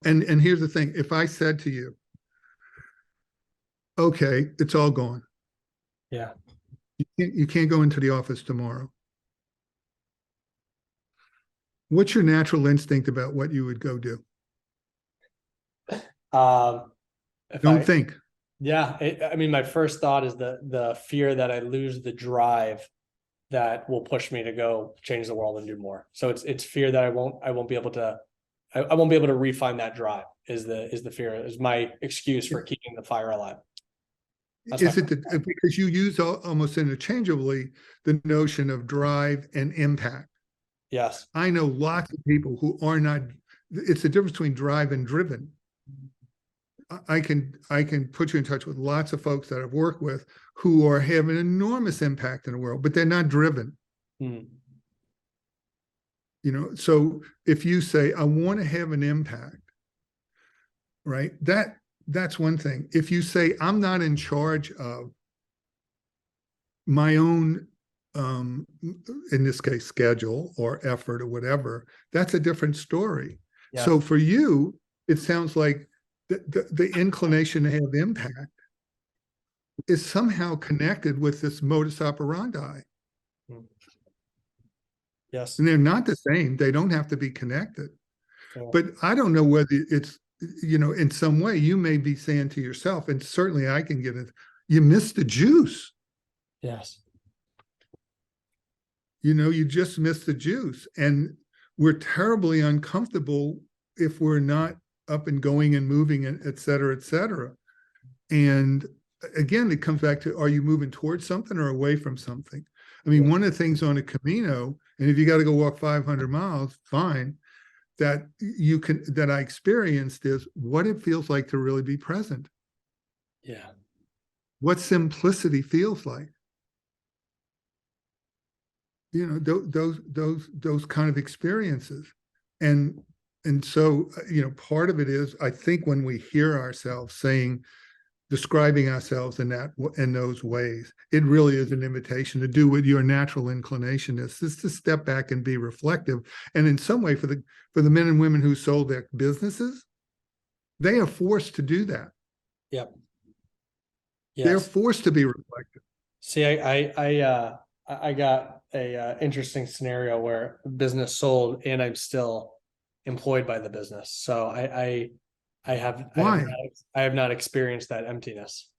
And here's the thing. If I said to you, okay, it's all gone. Yeah. You can't go into the office tomorrow. What's your natural instinct about what you would go do? Don't think. Yeah, I mean, my first thought is the fear that I lose the drive that will push me to go change the world and do more. So it's fear that I won't be able to refine that drive is the fear, is my excuse for keeping the fire alive. Is it because you use almost interchangeably the notion of drive and impact? Yes. I know lots of people who are not. It's the difference between drive and driven. I can put you in touch with lots of folks that I've worked with who are having enormous impact in the world, but they're not driven. Hmm. So if you say, I want to have an impact, right? That's one thing. If you say, I'm not in charge of my own, in this case, schedule or effort or whatever, that's a different story. Yes. So for you, it sounds like the inclination to have impact is somehow connected with this modus operandi. Yes. And they're not the same. They don't have to be connected. Yeah. But I don't know whether it's, in some way you may be saying to yourself, and certainly I can get it, you missed the juice. Yes. You just missed the juice. And we're terribly uncomfortable if we're not up and going and moving, and et cetera, et cetera. And again, it comes back to, are you moving towards something or away from something? I mean, one of the things on a Camino, and if you got to go walk 500 miles, fine, that I experienced is what it feels like to really be present. Yeah. What simplicity feels like. Those kind of experiences. And so, part of it is, I think when we hear ourselves describing ourselves in those ways, it really is an invitation to do what your natural inclination is to step back and be reflective. And in some way, for the men and women who sold their businesses, they are forced to do that. Yep. Yes. They're forced to be reflective. See, I got a interesting scenario where business sold and I'm still employed by the business. So I have not experienced that emptiness.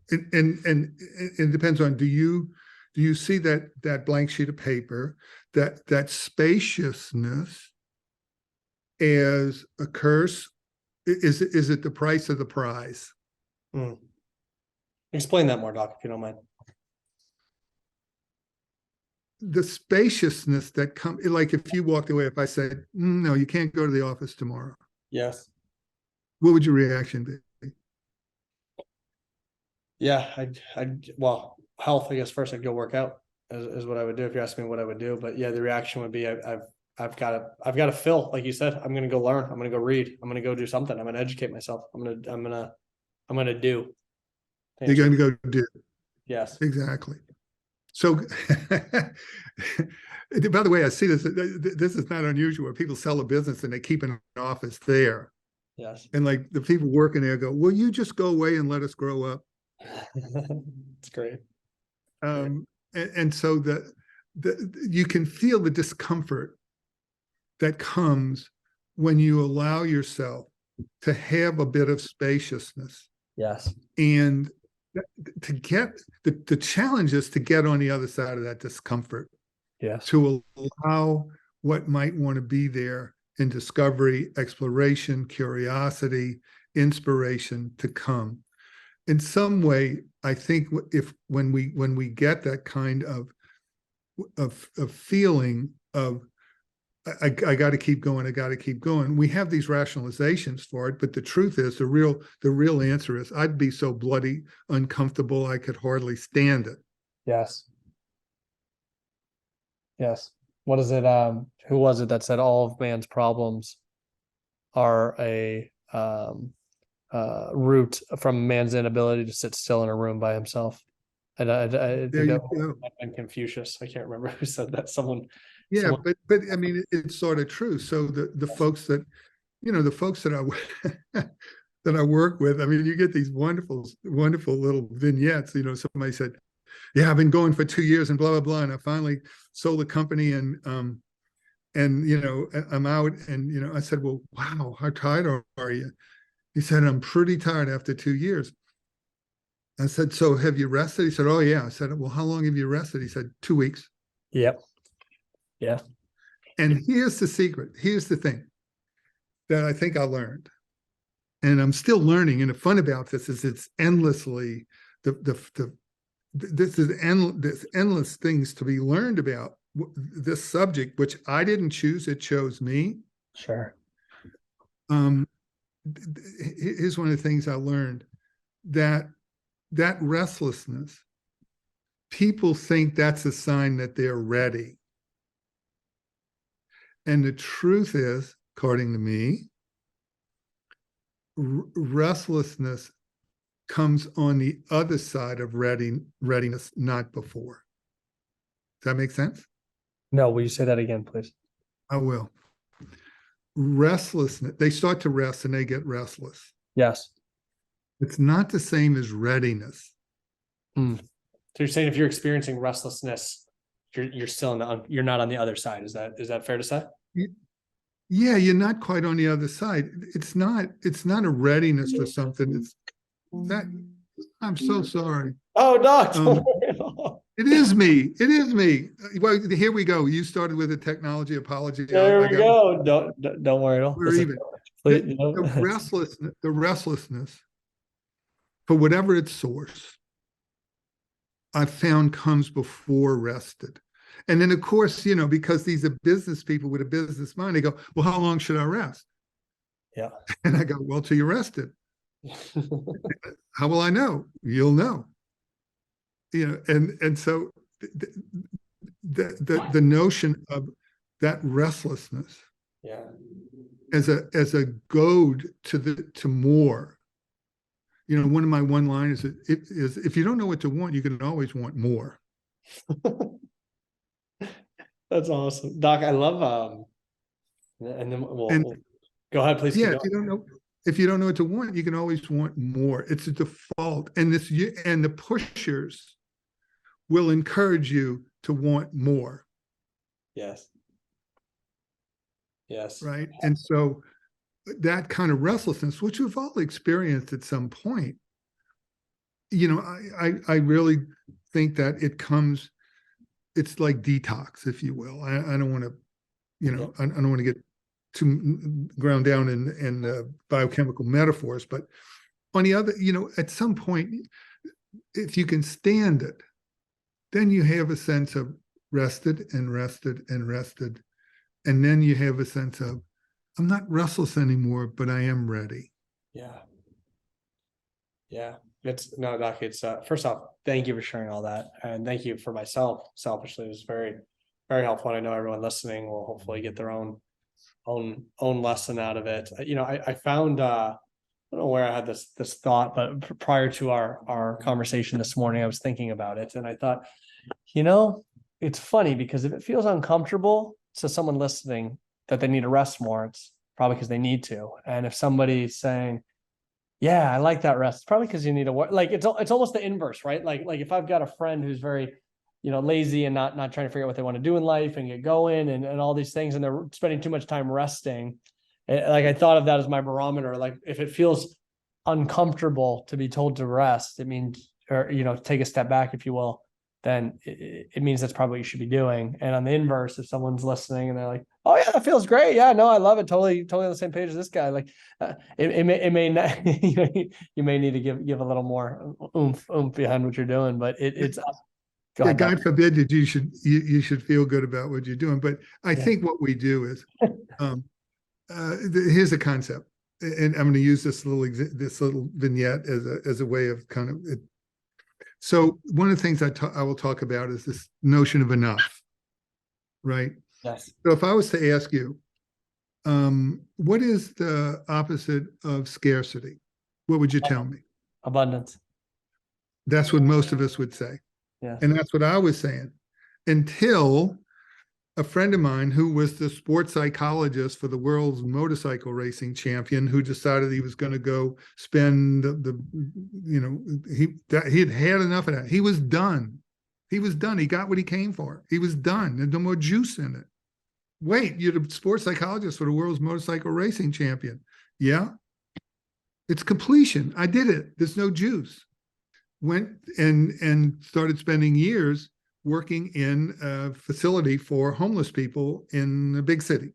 and it depends on, do you see that blank sheet of paper, that spaciousness as a curse? Is it the price of the prize? Mm. Explain that more, Doc, if you don't mind. The spaciousness that comes, like if you walked away, if I said, no, you can't go to the office tomorrow, Yes. what would your reaction be? Yeah, well, health, I guess first I'd go work out is what I would do if you ask me what I would do. But yeah, the reaction would be I've got to fill, like you said, I'm gonna go learn, I'm gonna go read, I'm gonna go do something, I'm gonna educate myself, I'm gonna do. You're going to go do. Yes. Exactly. So, by the way, I see this. This is not unusual. People sell a business and they keep an office there. Yes. And like the people working there go, "Will you just go away and let us grow up?" It's great. And so you can feel the discomfort that comes when you allow yourself to have a bit of spaciousness. Yes. And to get the challenge is to get on the other side of that discomfort. Yes. To allow what might want to be there in discovery, exploration, curiosity, inspiration to come. In some way, I think when we get that kind of feeling of I got to keep going, I got to keep going, we have these rationalizations for it, but the truth is the real answer is I'd be so bloody uncomfortable I could hardly stand it. Yes. Yes. What is it? Who was it that said all of man's problems are a root from man's inability to sit still in a room by himself? And I think that might have been Confucius. I can't remember who said that. Yeah, but I mean, it's sort of true. So the folks that, the folks that I work with, I mean, you get these wonderful little vignettes. Somebody said, yeah, I've been going for 2 years and blah, blah, blah. And I finally sold the company and I'm out. And, I said, well, wow, how tired are you? He said, I'm pretty tired after 2 years. I said, so have you rested? He said, oh yeah. I said, well, how long have you rested? He said, 2 weeks. Yep. Yeah. And here's the secret. Here's the thing that I think I learned. And I'm still learning. And the fun about this is it's endlessly this endless things to be learned about this subject, which I didn't choose, it chose me. Sure. Here's one of the things I learned, that restlessness, people think that's a sign that they're ready. And the truth is, according to me, restlessness comes on the other side of readiness, not before. Does that make sense? No, will you say that again, please? I will. Restlessness, they start to rest and they get restless. Yes. It's not the same as readiness. So you're saying if you're experiencing restlessness, you're still you're not on the other side. Is that fair to say? Yeah, you're not quite on the other side. It's not a readiness for something. It's that. I'm so sorry. Oh, Doc. It is me. It is me. Well, here we go. You started with a technology apology. There we go. Don't worry at all. We're even. The restlessness, for whatever its source, I've found comes before rested. And then, of course, because these are business people with a business mind, they go, well, how long should I rest? Yeah. And I go, well, till you're rested. How will I know? You'll know. And so the notion of that restlessness, yeah, as a goad to more. One of my one-liners is if you don't know what to want, you can always want more. That's awesome, Doc. I love and then we'll go ahead, please. Yeah, if you don't know what to want, you can always want more. It's a default, and the pushers will encourage you to want more. Yes. Yes. Right. And so that kind of restlessness, which we've all experienced at some point, I really think that it's like detox, if you will. I don't want to, I don't want to get too ground down in biochemical metaphors, but on the other, at some point, if you can stand it, then you have a sense of rested and rested and rested. And then you have a sense of, I'm not restless anymore, but I am ready. Yeah. Yeah. Doc, it's first off, thank you for sharing all that. And thank you for myself. Selfishly, it was very, very helpful. And I know everyone listening will hopefully get their own lesson out of it. I found I don't know where I had this thought, but prior to our conversation this morning, I was thinking about it, and I thought, it's funny because if it feels uncomfortable to someone listening that they need to rest more, it's probably because they need to. And if somebody's saying, yeah, I like that rest, it's probably because you need to work. Like it's almost the inverse, right? Like if I've got a friend who's very, lazy and not trying to figure out what they want to do in life and get going and all these things, and they're spending too much time resting. Like I thought of that as my barometer. Like if it feels uncomfortable to be told to rest, it means, or take a step back, if you will, then it means that's probably what you should be doing. And on the inverse, if someone's listening and they're like, oh yeah, that feels great. Yeah, no, I love it. Totally on the same page as this guy. Like it may not, you may need to give a little more oomph behind what you're doing, but it's yeah, God forbid that you should feel good about what you're doing. But I think what we do is, here's a concept, and I'm going to use this little vignette as a way of kind of it. So one of the things I will talk about is this notion of enough, right? Yes. So if I was to ask you, what is the opposite of scarcity? What would you tell me? Abundance. That's what most of us would say. Yeah. And that's what I was saying until a friend of mine who was the sports psychologist for the world's motorcycle racing champion, who decided he was going to go spend he had enough of that. He was done. He got what he came for. He was done. There's no more juice in it. Wait, you're the sports psychologist for the world's motorcycle racing champion. Yeah. It's completion. I did it. There's no juice. Went and started spending years working in a facility for homeless people in a big city.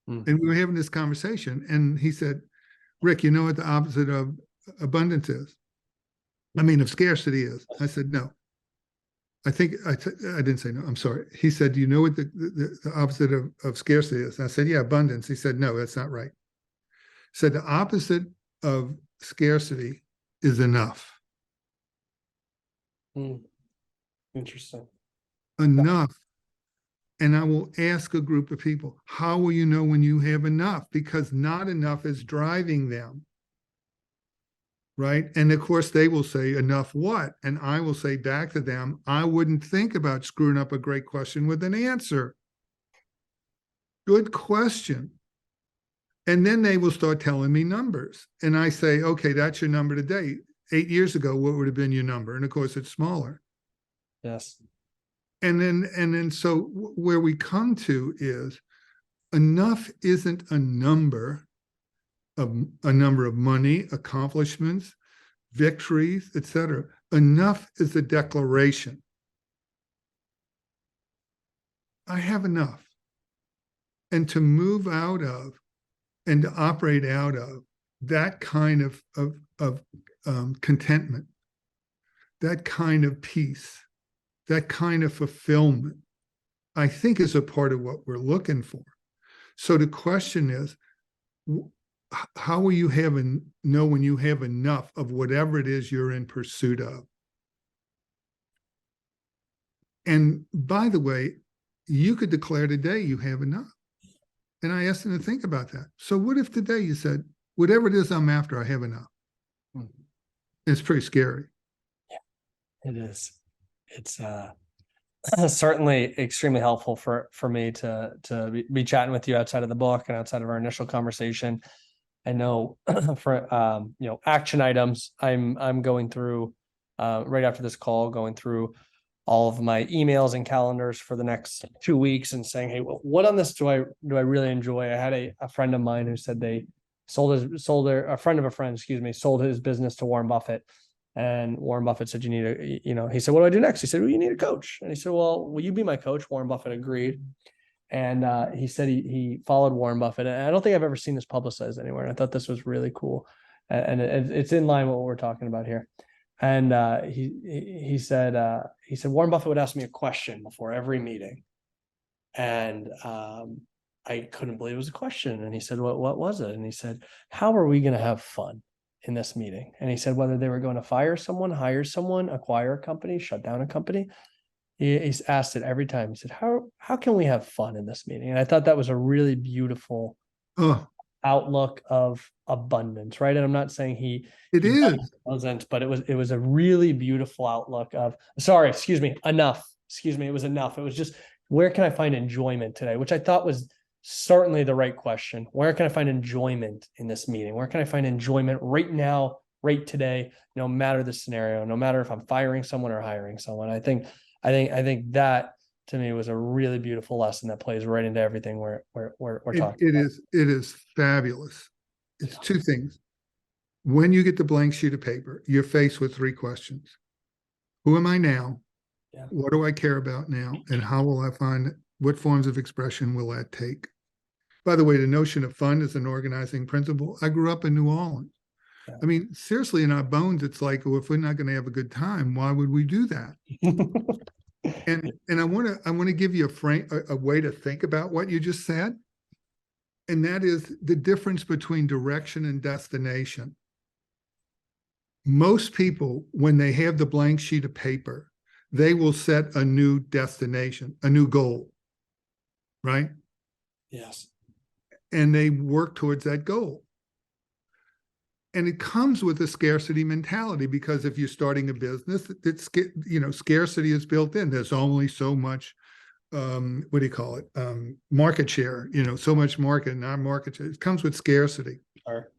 And we were having this conversation, and he said, Rick, you know what the opposite of abundance is? I mean, of scarcity is. I said, no. I didn't say no, I'm sorry. He said, do you know what the opposite of scarcity is? And I said, yeah, abundance. He said, no, that's not right. He said, the opposite of scarcity is enough. Interesting. Enough. And I will ask a group of people, how will you know when you have enough? Because not enough is driving them. Right. And of course, they will say, enough what? And I will say back to them, I wouldn't think about screwing up a great question with an answer. Good question. And then they will start telling me numbers. And I say, okay, that's your number today. 8 years ago, what would have been your number? And of course, it's smaller. Yes. And then so where we come to is enough isn't a number of money, accomplishments, victories, etc. Enough is a declaration. I have enough. And to move out of and to operate out of that kind of contentment, that kind of peace, that kind of fulfillment, I think is a part of what we're looking for. So the question is, how will you know when you have enough of whatever it is you're in pursuit of? And by the way, you could declare today you have enough. And I asked them to think about that. So what if today you said, whatever it is I'm after, I have enough? It's pretty scary. Yeah, it is. It's certainly extremely helpful for me to be chatting with you outside of the book and outside of our initial conversation. I know for action items, I'm going through right after this call, going through all of my emails and calendars for the next 2 weeks and saying, hey, what on this do I really enjoy? I had a friend of mine who said they sold a friend of a friend, sold his business to Warren Buffett. And Warren Buffett said, he said, what do I do next? He said, well, you need a coach. And he said, well, will you be my coach? Warren Buffett agreed. And he said he followed Warren Buffett. And I don't think I've ever seen this publicized anywhere. And I thought this was really cool. And it's in line with what we're talking about here. And he said Warren Buffett would ask me a question before every meeting. And I couldn't believe it was a question. And he said, what was it? And he said, how are we going to have fun in this meeting? And he said, whether they were going to fire someone, hire someone, acquire a company, shut down a company. He's asked it every time. He said, how can we have fun in this meeting? And I thought that was a really beautiful outlook of abundance, right? And I'm not saying he doesn't, but it was a really beautiful outlook of, enough. It was enough. It was just, where can I find enjoyment today? Which I thought was certainly the right question. Where can I find enjoyment in this meeting? Where can I find enjoyment right now, right today, no matter the scenario, no matter if I'm firing someone or hiring someone? I think that to me was a really beautiful lesson that plays right into everything we're talking about. It is fabulous. It's two things. When you get the blank sheet of paper, you're faced with three questions. Who am I now? Yeah. What do I care about now? And how will I find, what forms of expression will that take? By the way, the notion of fun is an organizing principle. I grew up in New Orleans. Yeah. I mean, seriously, in our bones, it's like, well, if we're not going to have a good time, why would we do that? And I want to give you a way to think about what you just said. And that is the difference between direction and destination. Most people, when they have the blank sheet of paper, they will set a new destination, a new goal, right? Yes. And they work towards that goal. And it comes with a scarcity mentality, because if you're starting a business, scarcity is built in. There's only so much, market share, so much market, not market share. It comes with scarcity. Sure.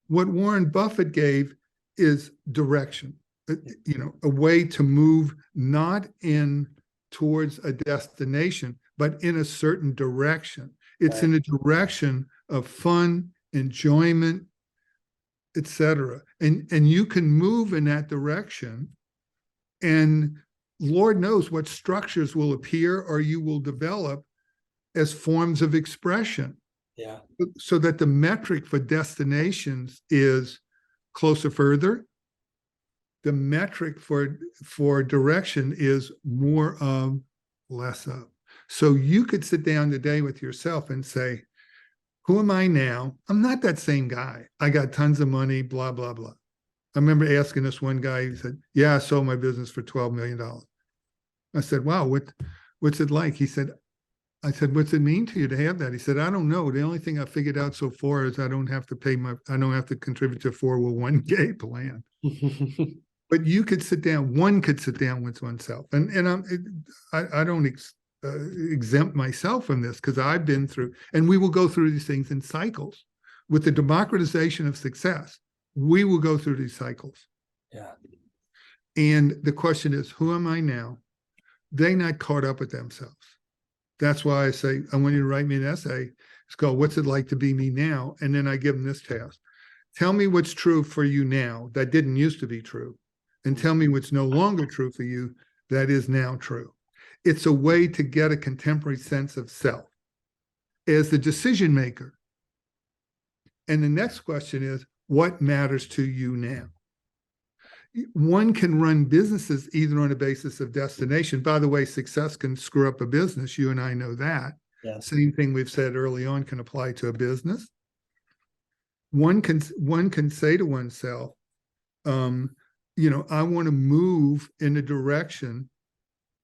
What Warren Buffett gave is direction, a way to move not in towards a destination, but in a certain direction. It's right. In a direction of fun, enjoyment, etc. And you can move in that direction, and Lord knows what structures will appear or you will develop as forms of expression. Yeah. So that the metric for destinations is closer, further. The metric for direction is more of, less of. So you could sit down today with yourself and say, who am I now? I'm not that same guy. I got tons of money, blah, blah, blah. I remember asking this one guy, he said, yeah, I sold my business for $12 million. I said, wow, what's it like? I said, what's it mean to you to have that? He said, I don't know. The only thing I figured out so far is I don't have to contribute to a 401k plan. But you could sit down, one could sit down with oneself. And I don't exempt myself from this, because I've been through, and we will go through these things in cycles. With the democratization of success, we will go through these cycles. Yeah. And the question is, who am I now? They're not caught up with themselves. That's why I say, I want you to write me an essay. It's called, What's It Like to Be Me Now? And then I give them this task. Tell me what's true for you now that didn't used to be true. And tell me what's no longer true for you that is now true. It's a way to get a contemporary sense of self as the decision maker. And the next question is, what matters to you now? One can run businesses either on a basis of destination. By the way, success can screw up a business. You and I know that. Yeah. Same thing we've said early on can apply to a business. One can say to oneself, I want to move in the direction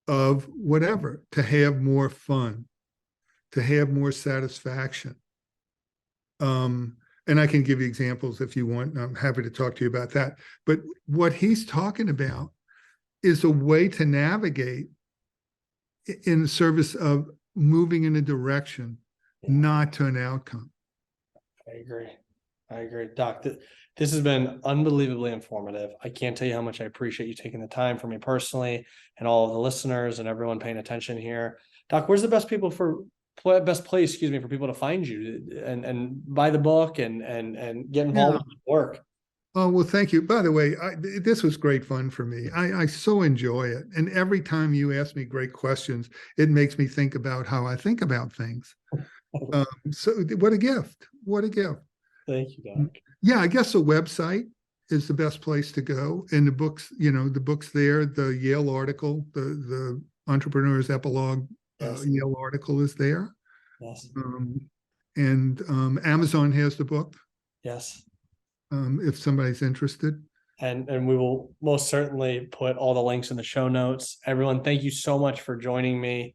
of whatever, to have more fun, to have more satisfaction. And I can give you examples if you want. I'm happy to talk to you about that. But what he's talking about is a way to navigate in the service of moving in a direction, not to an outcome. I agree. Doc, this has been unbelievably informative. I can't tell you how much I appreciate you taking the time for me personally, and all of the listeners and everyone paying attention here. Doc, where's the best place for people to find you and buy the book and get involved with the work? Oh, well, thank you. By the way, this was great fun for me. I so enjoy it. And every time you ask me great questions, it makes me think about how I think about things. So what a gift. What a gift. Thank you, Doc. Yeah, I guess the website is the best place to go. And the books, the books there, the Yale article, the Entrepreneur's Epilogue Yes. Yale article is there. Yes. And Amazon has the book. Yes. If somebody's interested. And we will most certainly put all the links in the show notes. Everyone, thank you so much for joining me.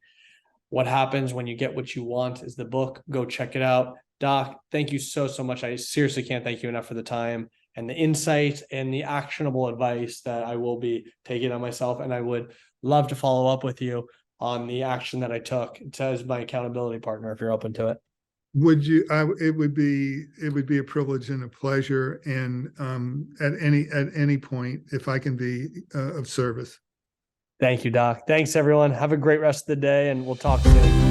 What Happens When You Get What You Want is the book. Go check it out. Doc, thank you so much. I seriously can't thank you enough for the time and the insight and the actionable advice that I will be taking on myself. And I would love to follow up with you on the action that I took as my accountability partner, if you're open to it. Would you? It would be a privilege and a pleasure, and at any point, if I can be of service. Thank you, Doc. Thanks, everyone. Have a great rest of the day, and we'll talk soon.